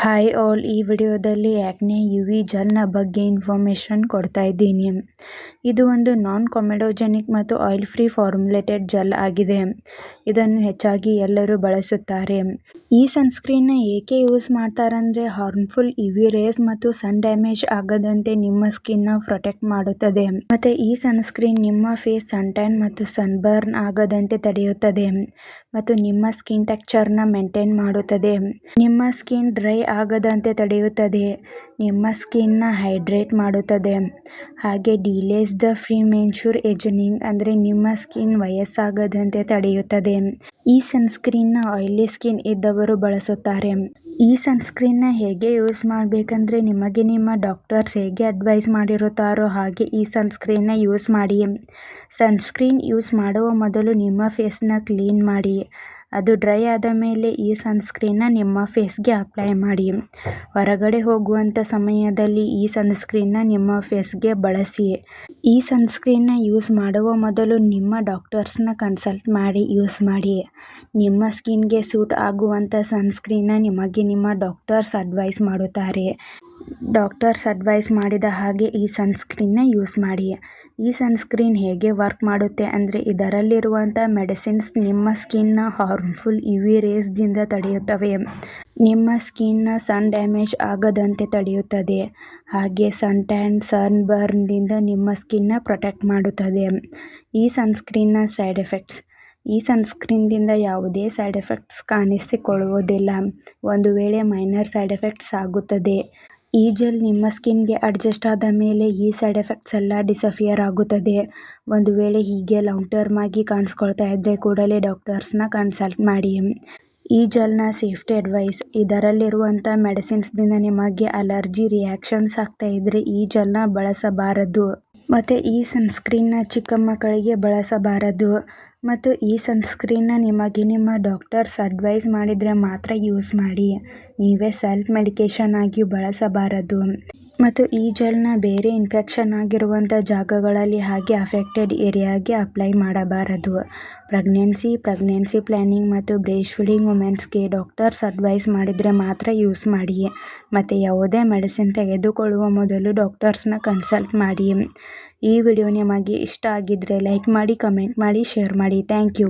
Hi all, ಈ ವಿಡಿಯೋದಲ್ಲಿ ಆಕ್ನೆ UV ಜೆಲ್ನ ಬಗ್ಗೆ ಇನ್ಫಾರ್ಮೇಷನ್ ಕೊಡ್ತಾ ಇದ್ದೀನಿ. ಇದು ಒಂದು ನಾನ್ ಕಾಮೆಡೋಜೆನಿಕ್ ಮತ್ತು ಆಯಿಲ್ ಫ್ರೀ ಫಾರ್ಮುಲೇಟೆಡ್ ಜೆಲ್ ಆಗಿದೆ. ಇದನ್ನು ಹೆಚ್ಚಾಗಿ ಎಲ್ಲರೂ ಬಳಸುತ್ತಾರೆ. ಈ ಸನ್ಸ್ಕ್ರೀನ್ನ ಏಕೆ ಯೂಸ್ ಮಾಡ್ತಾರಂದ್ರೆ ಹಾರ್ಮ್ಫುಲ್ UV ರೇಸ್ ಮತ್ತು ಸನ್ ಡ್ಯಾಮೇಜ್ ಆಗದಂತೆ ನಿಮ್ಮ ಸ್ಕಿನ್ನ ಪ್ರೊಟೆಕ್ಟ್ ಮಾಡುತ್ತದೆ. ಮತ್ತೆ ಈ ಸನ್ಸ್ಕ್ರೀನ್ ನಿಮ್ಮ ಫೇಸ್ ಸನ್ ಟ್ಯಾನ್ ಮತ್ತು ಸನ್ ಬರ್ನ್ ಆಗದಂತೆ ತಡೆಯುತ್ತದೆ ಮತ್ತು ನಿಮ್ಮ ಸ್ಕಿನ್ ಟೆಕ್ಸ್ಚರ್ನ ಮೇಂಟೈನ್ ಮಾಡುತ್ತದೆ. ನಿಮ್ಮ ಸ್ಕಿನ್ ಡ್ರೈ ಆಗದಂತೆ ತಡೆಯುತ್ತದೆ, ನಿಮ್ಮ ಸ್ಕಿನ್ನ ಹೈಡ್ರೇಟ್ ಮಾಡುತ್ತದೆ, ಹಾಗೆ ಡಿಲೇಸ್ ದ ಪ್ರಿಮೆಚೂರ್ ಏಜಿಂಗ್ ಅಂದರೆ ನಿಮ್ಮ ಸ್ಕಿನ್ ವಯಸ್ಸಾಗದಂತೆ ತಡೆಯುತ್ತದೆ. ಈ ಸನ್ಸ್ಕ್ರೀನ್ನ ಆಯಿಲಿ ಸ್ಕಿನ್ ಇದ್ದವರು ಬಳಸುತ್ತಾರೆ. ಈ ಸನ್ಸ್ಕ್ರೀನ್ನ ಹೇಗೆ ಯೂಸ್ ಮಾಡಬೇಕಂದ್ರೆ ನಿಮಗೆ ನಿಮ್ಮ ಡಾಕ್ಟರ್ಸ್ ಹೇಗೆ ಅಡ್ವೈಸ್ ಮಾಡಿರುತ್ತಾರೋ ಹಾಗೆ ಈ ಸನ್ಸ್ಕ್ರೀನ್ನ ಯೂಸ್ ಮಾಡಿ. ಸನ್ಸ್ಕ್ರೀನ್ ಯೂಸ್ ಮಾಡುವ ಮೊದಲು ನಿಮ್ಮ ಫೇಸ್ನ ಕ್ಲೀನ್ ಮಾಡಿ. ಅದು ಡ್ರೈ ಆದ ಮೇಲೆ ಈ ಸನ್ಸ್ಕ್ರೀನ್ನ ನಿಮ್ಮ ಫೇಸ್ಗೆ ಅಪ್ಲೈ ಮಾಡಿ. ಹೊರಗಡೆ ಹೋಗುವಂಥ ಸಮಯದಲ್ಲಿ ಈ ಸನ್ಸ್ಕ್ರೀನ್ನ ನಿಮ್ಮ ಫೇಸ್ಗೆ ಬಳಸಿ. ಈ ಸನ್ಸ್ಕ್ರೀನ್ನ ಯೂಸ್ ಮಾಡುವ ಮೊದಲು ನಿಮ್ಮ ಡಾಕ್ಟರ್ಸ್ನ ಕನ್ಸಲ್ಟ್ ಮಾಡಿ ಯೂಸ್ ಮಾಡಿ. ನಿಮ್ಮ ಸ್ಕಿನ್ಗೆ ಸೂಟ್ ಆಗುವಂಥ ಸನ್ಸ್ಕ್ರೀನ್ನ ನಿಮಗೆ ನಿಮ್ಮ ಡಾಕ್ಟರ್ಸ್ ಅಡ್ವೈಸ್ ಮಾಡುತ್ತಾರೆ. ಡಾಕ್ಟರ್ಸ್ ಅಡ್ವೈಸ್ ಮಾಡಿದ ಹಾಗೆ ಈ ಸನ್ಸ್ಕ್ರೀನ್ನ ಯೂಸ್ ಮಾಡಿ. ಈ ಸನ್ಸ್ಕ್ರೀನ್ ಹೇಗೆ ವರ್ಕ್ ಮಾಡುತ್ತೆ ಅಂದರೆ ಇದರಲ್ಲಿರುವಂಥ ಮೆಡಿಸಿನ್ಸ್ ನಿಮ್ಮ ಸ್ಕಿನ್ನ ಹಾರ್ಮ್ಫುಲ್ UV ರೇಸ್ದಿಂದ ತಡೆಯುತ್ತವೆ. ನಿಮ್ಮ ಸ್ಕಿನ್ನ ಸನ್ ಡ್ಯಾಮೇಜ್ ಆಗದಂತೆ ತಡೆಯುತ್ತದೆ, ಹಾಗೆ ಸನ್ ಟ್ಯಾನ್, ಸನ್ ಬರ್ನ್ದಿಂದ ನಿಮ್ಮ ಸ್ಕಿನ್ನ ಪ್ರೊಟೆಕ್ಟ್ ಮಾಡುತ್ತದೆ. ಈ ಸನ್ಸ್ಕ್ರೀನ್ನ ಸೈಡ್ ಎಫೆಕ್ಟ್ಸ್. ಈ ಸನ್ಸ್ಕ್ರೀನ್ದಿಂದ ಯಾವುದೇ ಸೈಡ್ ಎಫೆಕ್ಟ್ಸ್ ಕಾಣಿಸಿಕೊಳ್ಳುವುದಿಲ್ಲ. ಒಂದು ವೇಳೆ ಮೈನರ್ ಸೈಡ್ ಎಫೆಕ್ಟ್ಸ್ ಆಗುತ್ತದೆ. ಈ ಜೆಲ್ ನಿಮ್ಮ ಸ್ಕಿನ್ಗೆ ಅಡ್ಜಸ್ಟ್ ಆದ ಮೇಲೆ ಈ ಸೈಡ್ ಎಫೆಕ್ಟ್ಸ್ ಎಲ್ಲ ಡಿಸಪಿಯರ್ ಆಗುತ್ತದೆ. ಒಂದು ವೇಳೆ ಹೀಗೆ ಲಾಂಗ್ ಟರ್ಮ್ ಆಗಿ ಕಾಣಿಸ್ಕೊಳ್ತಾ ಇದ್ದರೆ ಕೂಡಲೇ ಡಾಕ್ಟರ್ಸ್ನ ಕನ್ಸಲ್ಟ್ ಮಾಡಿ. ಈ ಜೆಲ್ನ ಸೇಫ್ಟಿ ಅಡ್ವೈಸ್. ಇದರಲ್ಲಿರುವಂಥ ಮೆಡಿಸಿನ್ಸ್ದಿಂದ ನಿಮಗೆ ಅಲರ್ಜಿ ರಿಯಾಕ್ಷನ್ಸ್ ಆಗ್ತಾ ಇದ್ದರೆ ಈ ಜೆಲ್ನ ಬಳಸಬಾರದು. ಮತ್ತು ಈ ಸನ್ಸ್ಕ್ರೀನ್ನ ಚಿಕ್ಕ ಮಕ್ಕಳಿಗೆ ಬಳಸಬಾರದು. ಮತ್ತು ಈ ಸನ್ಸ್ಕ್ರೀನ್ನ ನಿಮಗೆ ನಿಮ್ಮ ಡಾಕ್ಟರ್ಸ್ ಅಡ್ವೈಸ್ ಮಾಡಿದರೆ ಮಾತ್ರ ಯೂಸ್ ಮಾಡಿ. ನೀವೇ ಸೆಲ್ಫ್ ಮೆಡಿಕೇಷನ್ ಆಗಿ ಬಳಸಬಾರದು. ಮತ್ತು ಈ ಜೆಲ್ನ ಬೇರೆ ಇನ್ಫೆಕ್ಷನ್ ಆಗಿರುವಂಥ ಜಾಗಗಳಲ್ಲಿ ಹಾಗೆ ಅಫೆಕ್ಟೆಡ್ ಏರಿಯಾಗೆ ಅಪ್ಲೈ ಮಾಡಬಾರದು. ಪ್ರೆಗ್ನೆನ್ಸಿ ಪ್ಲ್ಯಾನಿಂಗ್ ಮತ್ತು ಬ್ರೆಸ್ಟ್ ಫೀಡಿಂಗ್ ವುಮೆನ್ಸ್ಗೆ ಡಾಕ್ಟರ್ಸ್ ಅಡ್ವೈಸ್ ಮಾಡಿದರೆ ಮಾತ್ರ ಯೂಸ್ ಮಾಡಿ. ಮತ್ತು ಯಾವುದೇ ಮೆಡಿಸಿನ್ ತೆಗೆದುಕೊಳ್ಳುವ ಮೊದಲು ಡಾಕ್ಟರ್ಸ್ನ ಕನ್ಸಲ್ಟ್ ಮಾಡಿ. ಈ ವಿಡಿಯೋ ನಿಮಗೆ ಇಷ್ಟ ಆಗಿದ್ದರೆ ಲೈಕ್ ಮಾಡಿ, ಕಮೆಂಟ್ ಮಾಡಿ, ಶೇರ್ ಮಾಡಿ. Thank you.